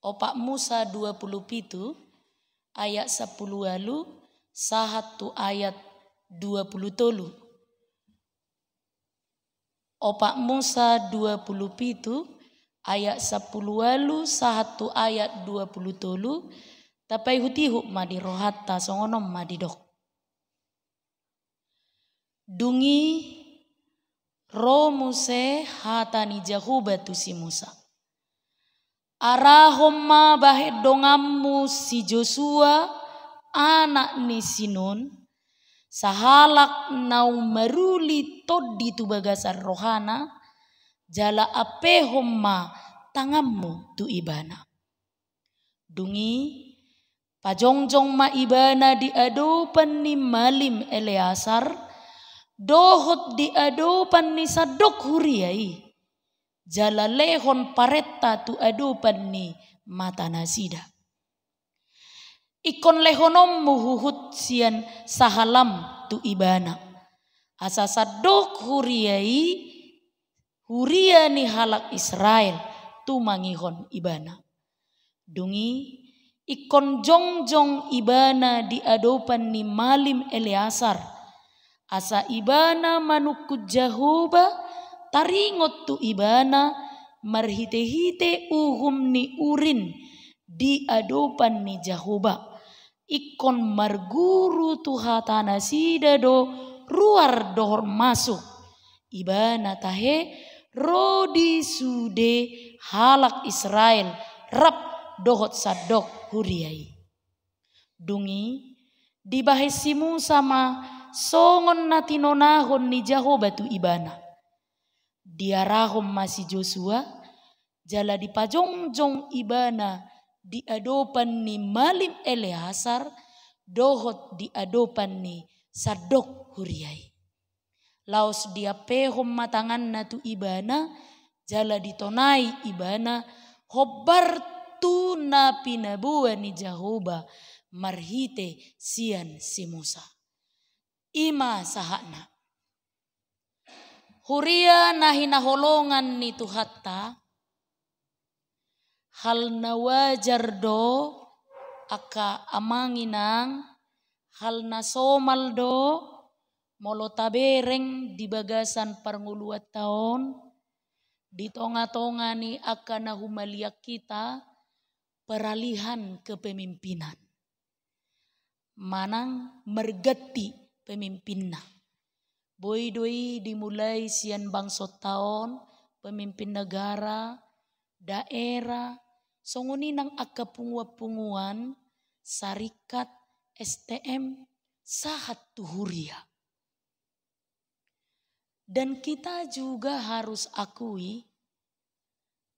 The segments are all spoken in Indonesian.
Opak Musa 27 ayat 10 lalu sahatu ayat 20 Opak Musa 27 ayat 10 lalu sahatu ayat 20 tapai hutihuk madi rohatta songonom madi dok. Dungi roh Muse hatani jahuba tu si Musa. Arahomma bahe dongammu si Joshua anak ni Sinun sahalak nau meruli toddi tu bagasar rohana jala ape homma tangammu tu ibana. Dungi pajongjong ma ibana di adopan ni malim Eleasar dohot di adopan ni sadok huriai jala lehon paretta tu adopan ni mata nasida. Ikon lehonom muhuhut sian sahalam tu ibana. Asa sadok huriai huria ni halak Israel tu mangihon ibana. Dungi ikon jongjong ibana di adopan ni malim Eleasar. Asa ibana manukut jahuba taringot tu ibana marhite-hite uhum ni urin di adopan ni jahuba. Ikon marguru tu hatana sida do ruar dohor masuk. Ibana tahe rodi sude halak Israel rap dohot sadok huriai. Dungi dibahesimu sama songon natinonahon ni jahoba tu ibana. Diarahom masih Joshua jala dipajongjong ibana di adopan ni malim Eleasar dohot di adopan ni sadok huriai. Laos dia pehom matangan na tu ibana jala ditonai ibana hobar tu na pinabua ni Jahoba marhite sian si Musa. Ima sahakna. Huria nahina holongan ni tuhatta hal na wajar do aka amanginang hal na somal do molo tabereng di bagasan parnguluat tahun di tonga-tonga ni akan nahumaliak kita peralihan kepemimpinan. Manang mergati pemimpinna. Boy-doi dimulai sian bangsot tahun, pemimpin negara, daerah, songoninang akapunguan-punguan, sarikat, STM, sahat tuhuria. Dan kita juga harus akui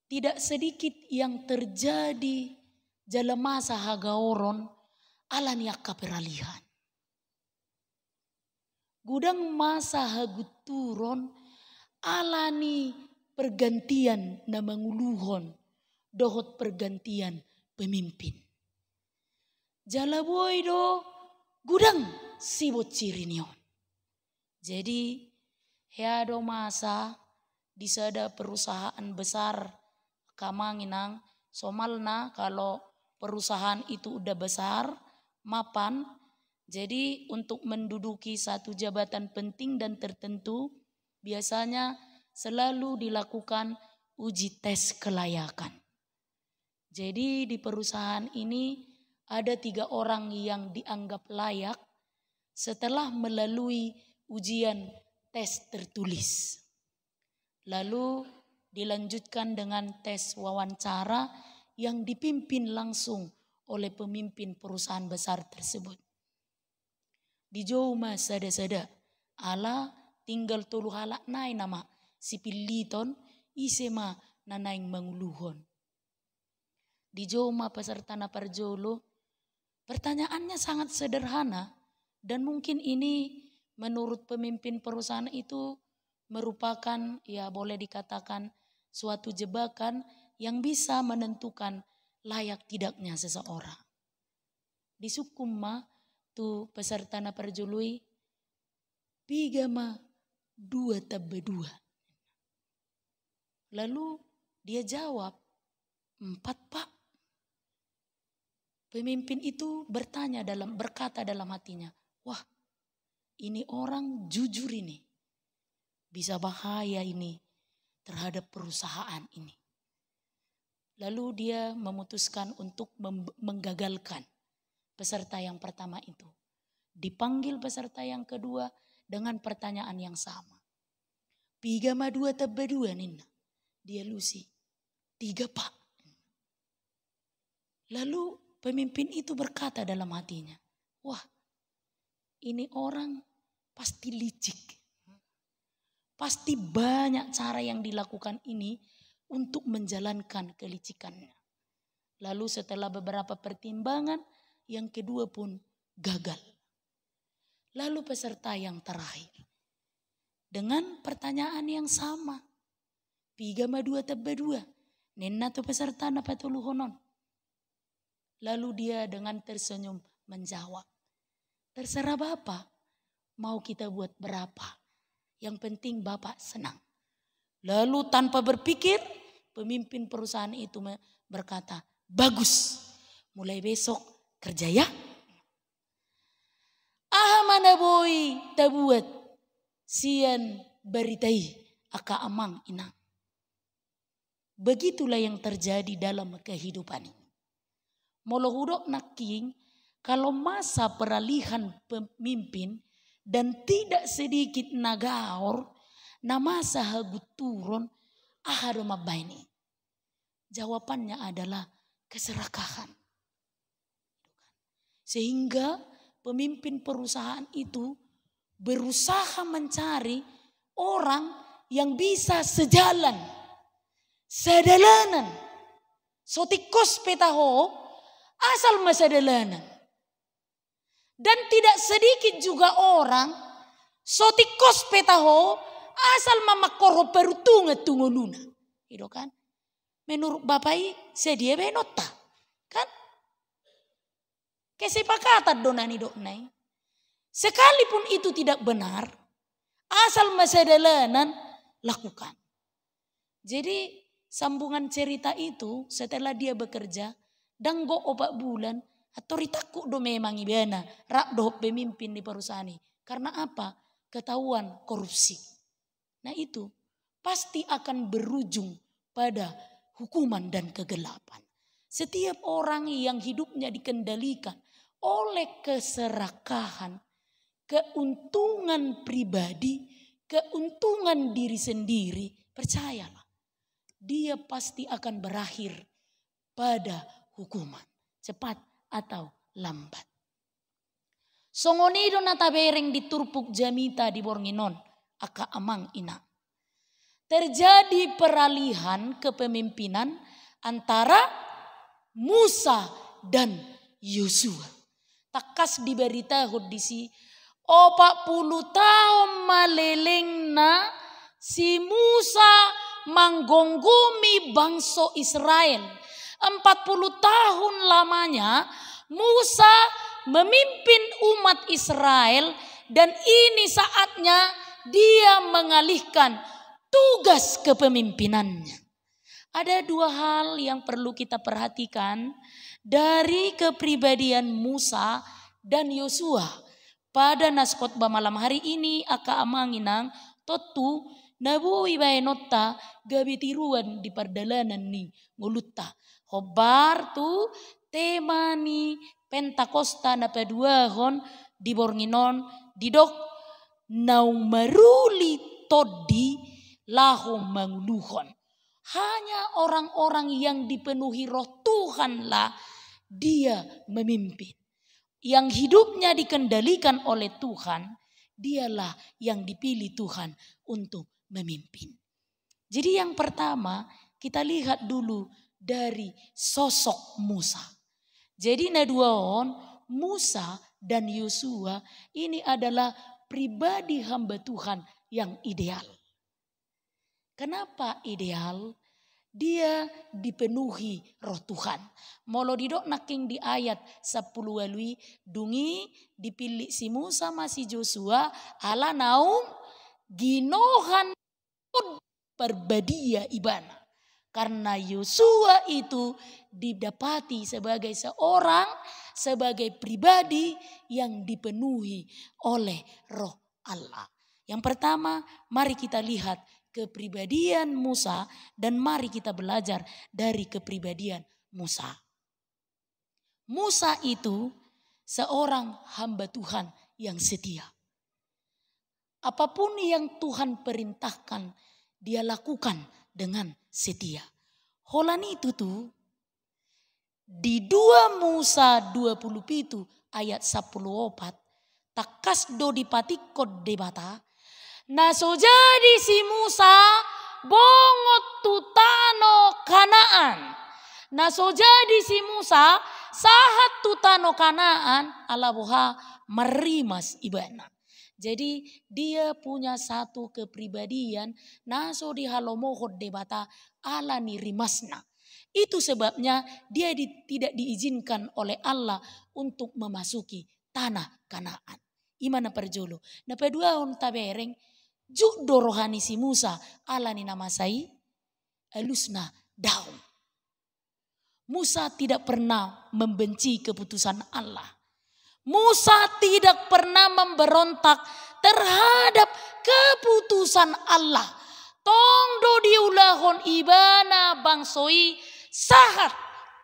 tidak sedikit yang terjadi dalam masa hagaoron alani akka peralihan. Gudang masa haguturon alani pergantian na manguluhon dohot pergantian pemimpin. Jalaboy do gudang sibot cirinion. Jadi heado masa di sada perusahaan besar kamanginang somalna kalau perusahaan itu udah besar mapan. Jadi untuk menduduki satu jabatan penting dan tertentu biasanya selalu dilakukan uji tes kelayakan. Jadi di perusahaan ini ada 3 orang yang dianggap layak setelah melalui ujian tes tertulis. Lalu dilanjutkan dengan tes wawancara yang dipimpin langsung oleh pemimpin perusahaan besar tersebut. Dijauh mas sada-sada ala tinggal tulu halak nai nama si piliton isema nanaing manguluhon. Dijauh ma peserta na parjolo pertanyaannya sangat sederhana dan mungkin ini menurut pemimpin perusahaan itu merupakan ya boleh dikatakan suatu jebakan yang bisa menentukan layak tidaknya seseorang. Di sukumma tu peserta na perjului 3 ma 2 tambah 2. Lalu dia jawab 4 pak. Pemimpin itu berkata dalam hatinya, wah ini orang jujur ini. Bisa bahaya ini terhadap perusahaan ini. Lalu dia memutuskan untuk menggagalkan peserta yang pertama itu. Dipanggil peserta yang kedua dengan pertanyaan yang sama. Piga ma dua tebba dua nina. Dia lusi. 3 pak. Lalu pemimpin itu berkata dalam hatinya. Wah ini orang pasti licik. Pasti banyak cara yang dilakukan ini untuk menjalankan kelicikannya. Lalu setelah beberapa pertimbangan, yang kedua pun gagal. Lalu peserta yang terakhir, dengan pertanyaan yang sama. Piga ma dua tebba dua. Nenna tu peserta napa tuluhonon. Lalu dia dengan tersenyum menjawab. Terserah Bapak, mau kita buat berapa. Yang penting Bapak senang. Lalu tanpa berpikir, pemimpin perusahaan itu berkata, bagus, mulai besok kerja ya. Mana boy tabuat sian baritai aka amang inang. Begitulah yang terjadi dalam kehidupan ini. Molohudok naking, kalau masa peralihan pemimpin dan tidak sedikit nagaor, nama sahagut turun ahadoma baini. Jawabannya adalah keserakahan. Sehingga pemimpin perusahaan itu berusaha mencari orang yang bisa sejalan, sedalanan. Sotikos petaho asal masadalanan. Dan tidak sedikit juga orang sotikos petaho asal mamakoro perutunga tungoluna. Itu kan. Menurut Bapak sedia benota. Kan. Kesepakatan donani doknai. Sekalipun itu tidak benar. Asal masadalanan lakukan. Jadi sambungan cerita itu setelah dia bekerja. Danggo opak bulan. Atau ritaku do memang ibana. Rak do pemimpin di perusahaan ini. Karena apa? Ketahuan korupsi. Nah itu pasti akan berujung pada hukuman dan kegelapan. Setiap orang yang hidupnya dikendalikan oleh keserakahan, keuntungan pribadi, keuntungan diri sendiri, percayalah. Dia pasti akan berakhir pada hukuman. Cepat atau lambat. Songonido natabereng diturpuk jamita di Bornginon. Aka amang ina. Terjadi peralihan kepemimpinan antara Musa dan Yosua. Takas diberitahu disi 40 tahun malelengna si Musa manggonggumi bangsa Israel. 40 tahun lamanya Musa memimpin umat Israel dan ini saatnya dia mengalihkan tugas kepemimpinannya. Ada 2 hal yang perlu kita perhatikan dari kepribadian Musa dan Yosua. Pada naskotbah malam hari ini aka amanginang totu nabu ibaenota gabitiruan di perdalanan ni ngulutta. Hobar tu tema ni Pentakosta na paduahon di Bornginon didok naung maruli todi lahom manguluhon. Hanya orang-orang yang dipenuhi roh Tuhanlah dia memimpin. Yang hidupnya dikendalikan oleh Tuhan, dialah yang dipilih Tuhan untuk memimpin. Jadi yang pertama kita lihat dulu dari sosok Musa. Jadi naduaon Musa dan Yosua ini adalah pribadi hamba Tuhan yang ideal. Kenapa ideal? Dia dipenuhi roh Tuhan. Molo didok naking di ayat 10 walui dungi dipilih si Musa masih Yosua ala naung ginohan perbadia ibana. Karena Yosua itu didapati sebagai pribadi yang dipenuhi oleh Roh Allah. Yang pertama, mari kita lihat kepribadian Musa dan mari kita belajar dari kepribadian Musa. Musa itu seorang hamba Tuhan yang setia. Apapun yang Tuhan perintahkan, dia lakukan dengan setia. Holan itu tuh di 2 Musa 27 ayat 14 takas do dipatikot debata. Nah so jadi si Musa bongot tutano Kanaan. Nah so jadi si Musa sahat tutano Kanaan ala boha marimas ibana. Jadi dia punya satu kepribadian naso di halomohod debata ala nirimasna. Itu sebabnya dia tidak diizinkan oleh Allah untuk memasuki tanah Kanaan. Imana perjolo. Na pedua on tabereng juk dorohani si Musa ala ni namasai alusna daun. Musa tidak pernah membenci keputusan Allah. Musa tidak pernah memberontak terhadap keputusan Allah. Tongdo diulahon ibana bangsoi sahat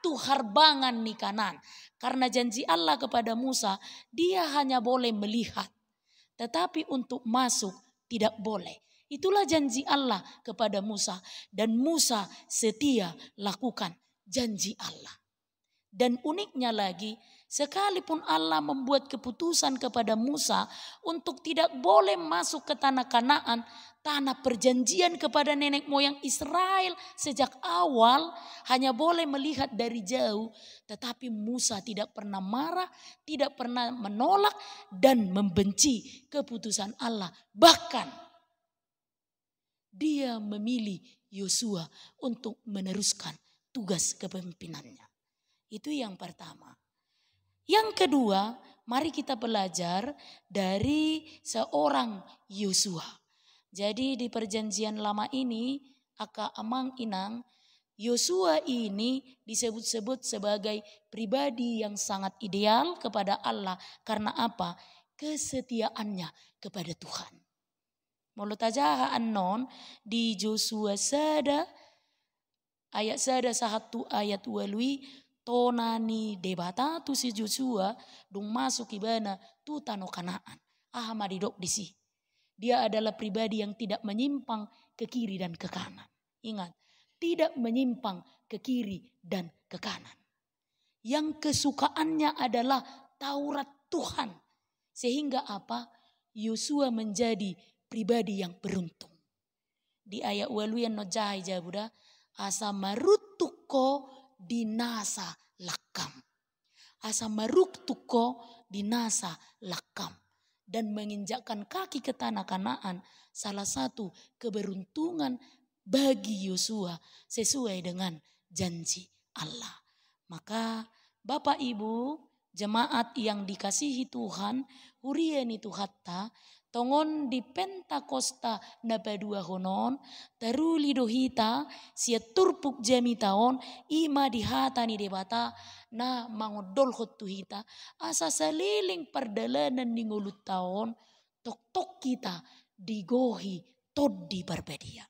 tuharbangan ni kanan. Karena janji Allah kepada Musa, dia hanya boleh melihat. Tetapi untuk masuk tidak boleh. Itulah janji Allah kepada Musa. Dan Musa setia lakukan janji Allah. Dan uniknya lagi, sekalipun Allah membuat keputusan kepada Musa untuk tidak boleh masuk ke tanah Kanaan, tanah perjanjian kepada nenek moyang Israel sejak awal, hanya boleh melihat dari jauh. Tetapi Musa tidak pernah marah, tidak pernah menolak dan membenci keputusan Allah. Bahkan dia memilih Yosua untuk meneruskan tugas kepemimpinannya. Itu yang pertama. Yang kedua, mari kita belajar dari seorang Yosua. Jadi di perjanjian lama ini, aka amang inang, Yosua ini disebut-sebut sebagai pribadi yang sangat ideal kepada Allah. Karena apa? Kesetiaannya kepada Tuhan. Mulut aja anon di Yosua sada ayat sada 1 ayat 2 lui tonani debata tu si Yosua dong masuk ibana tu tano Kanaan. Ahmadidok disi. Dia adalah pribadi yang tidak menyimpang ke kiri dan ke kanan. Ingat, tidak menyimpang ke kiri dan ke kanan. Yang kesukaannya adalah Taurat Tuhan. Sehingga apa? Yosua menjadi pribadi yang beruntung. Di ayat waluyan no jahai jabuda asa marutuko dinasa lakam. Asa marutuko dinasa lakam. Dan menginjakkan kaki ke tanah Kanaan salah satu keberuntungan bagi Yosua sesuai dengan janji Allah. Maka Bapak Ibu jemaat yang dikasihi Tuhan, hurieni tuhatta tongon di Pentakosta napadua honon taruli dohita sia turpuk jami taon ima dihatani debata na mangodol hita asa saliling perdalanan ningulut taon tok kita digohi todi parbadia.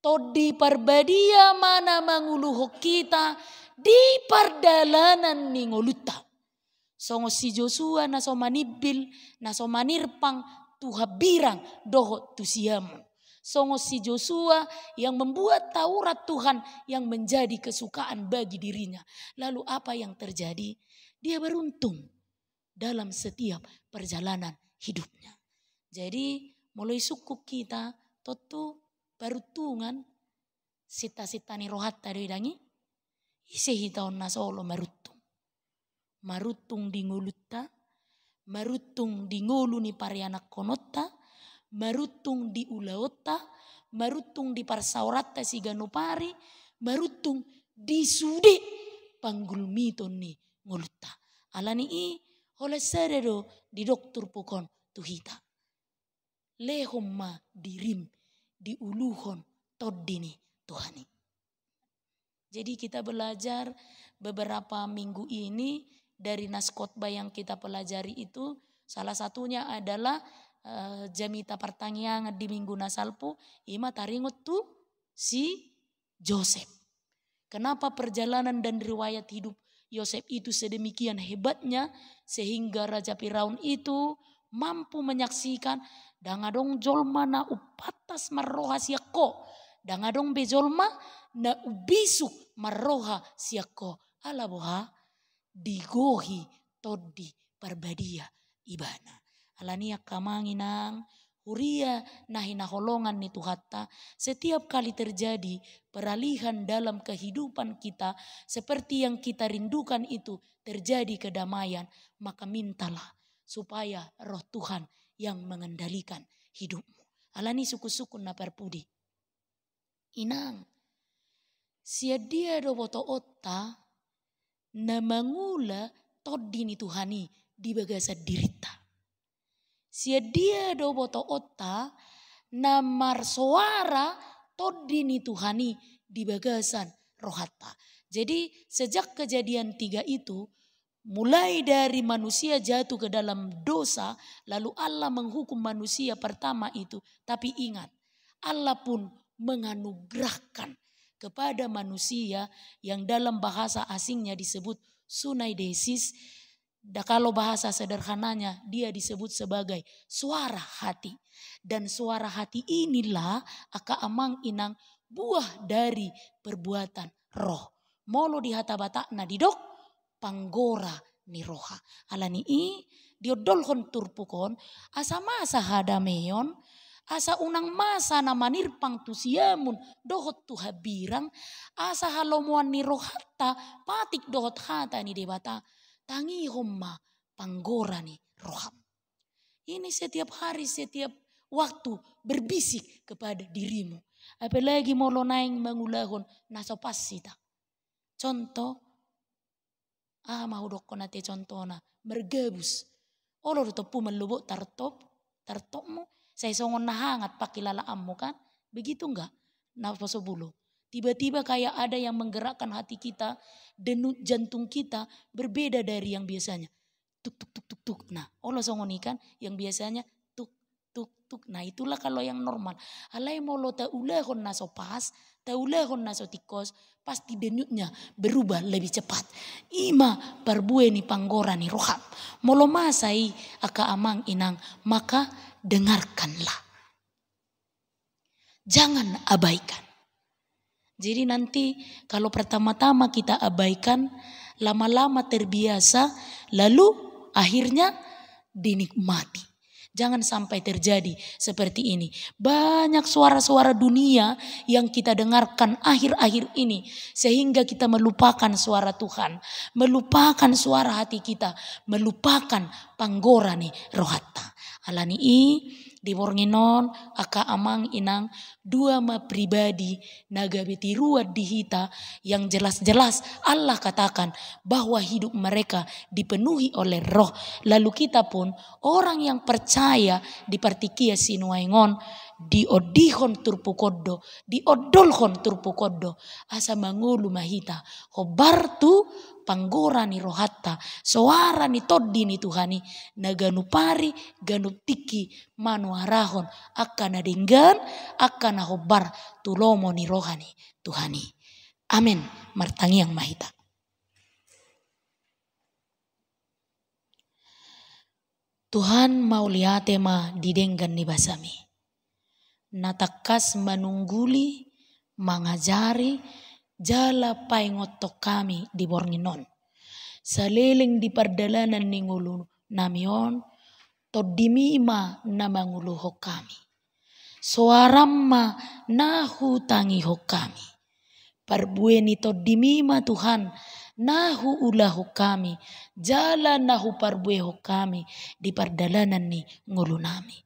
Todi parbadia mana manguluhok kita di perdalanan ningoluta. Songo si Joshua na so manibil na so manirpang tuhabirang doho tusiamu. Songo si Joshua yang membuat Taurat Tuhan yang menjadi kesukaan bagi dirinya. Lalu apa yang terjadi? Dia beruntung dalam setiap perjalanan hidupnya. Jadi mulai suku kita totu barutungan sita-sita ni rohat tadi dangi isehitaon na solo marutung. Marutung di nguluta, marutung di ngulu ni parianak konota, marutung di ulaota, marutung di parsaurata si ganupari, marutung di sude panggulmiton ni nguluta. Alani i oleh seredo di dokter pukon tuhita. Lehom ma dirim di uluhon todini Tuhani. Jadi kita belajar beberapa minggu ini dari nas khotbah yang kita pelajari itu salah satunya adalah jamita pertanyaan di minggu nasalpu ima taringot tu si Yosef. Kenapa perjalanan dan riwayat hidup Yosef itu sedemikian hebatnya sehingga Raja Firaun itu mampu menyaksikan dangadong jolma na upatas marroha siako dangadong bejolma na ubisuk marroha siako ala boha digohi todi parbadia ibana alania kamanginang huria nahina holongan ni Tuhatta. Setiap kali terjadi peralihan dalam kehidupan kita seperti yang kita rindukan itu terjadi kedamaian, maka mintalah supaya roh Tuhan yang mengendalikan hidupmu. Alani suku-suku na perpudi. Inang siadia do boto otta na mangula toddi ni Tuhani di bagasa dirita. Siadia do boto otta na marsuara toddi ni Tuhani di bagasan rohatta. Jadi sejak kejadian 3 itu mulai dari manusia jatuh ke dalam dosa lalu Allah menghukum manusia pertama itu. Tapi ingat Allah pun menganugerahkan kepada manusia yang dalam bahasa asingnya disebut sunaidesis. Kalau bahasa sederhananya dia disebut sebagai suara hati. Dan suara hati inilah aka amang inang buah dari perbuatan roh. Molo di hata-batakna didok panggora ni roha. Alani i diodolhon turpukon asa masa hadameyon. Asa unang masa na manirpang tusiamun dohot tu habirang. Asa halomuan ni rohata patik dohot hata ni debata. Tangi homma panggora ni roham. Ini setiap hari setiap waktu berbisik kepada dirimu. Apalagi molo naing mangulahon nasopasita. Contoh. Mahudok ko nate contohna. Mergebus. Olo topu melubuk tartopmu. Saya songon nahangat pakilalaammu kan. Begitu enggak? Nafsu bulu. Tiba-tiba kayak ada yang menggerakkan hati kita. Denyut jantung kita berbeda dari yang biasanya. Tuk tuk tuk tuk tuk. Nah olo songon ikan yang biasanya tuk tuk tuk. Nah itulah kalau yang normal. Alai molo taulahon naso pas. Taulahon naso tikos. Pasti denyutnya berubah lebih cepat. Ima perbueni panggora ni roham. Molo masai aka amang inang. Maka dengarkanlah. Jangan abaikan. Jadi nanti kalau pertama-tama kita abaikan, lama-lama terbiasa, lalu akhirnya dinikmati. Jangan sampai terjadi seperti ini. Banyak suara-suara dunia yang kita dengarkan akhir-akhir ini. Sehingga kita melupakan suara Tuhan. Melupakan suara hati kita. Melupakan panggora nih rohata. Alani i dibornginon aka amang inang dua ma pribadi naga beti ruat dihita yang jelas-jelas Allah katakan bahwa hidup mereka dipenuhi oleh roh. Lalu kita pun orang yang percaya di partikia sinuaingon diodihon turpukodo diodolhon turpukodo asa mangulu mahita hobartu panggora ni rohatta suara ni toddi ni Tuhani naganu pari ganu tiki manu arahon akan adenggan akan hobar tulomo ni rohani Tuhani. Amin. Martangi yang mahita. Tuhan mau lihat ma didenggan ni basami. Natakas manungguli mangajari jala paingotok kami di bornginon. Saliling di pardalanan ni ngulu namion todimima na manguluho kami. Suaramma nahu tangi ho kami. Parbueni todimima Tuhan nahu ulahu kami. Jala nahu parbueho kami di pardalanan ni ngulu nami.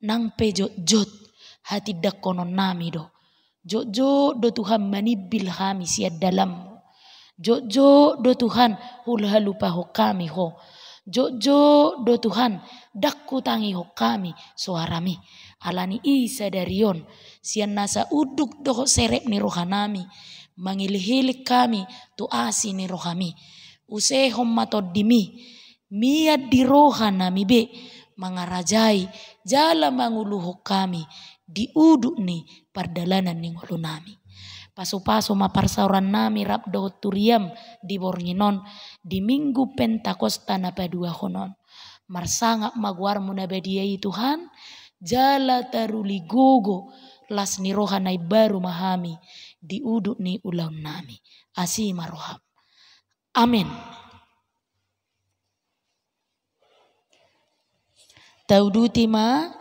Nang pejot-jot hati dakonon nami do. Jojo do Tuhan manibil kami siad dalam. Jojo do Tuhan hulhalupa ho kami ho. Jojo do Tuhan dakku tangi hok kami suarami. Alani isa darion sian nasa uduk do serep ni rohanami. Mangilihilik kami tu asi ni rohami. Usehom matod dimi miad di rohanami be. Mangarajai jala manguluhok kami di uduk ni pardalanan ni ngulunami. Paso-paso maparsauran nami rap do turiam di Bornginon di minggu Pentakosta na padua honon. Marsangak magwar mo na badiai Tuhan jala taruli gogo las ni rohanai baru mahami di uduk ni ulang nami. Asima roham. Amin. Tauduti ma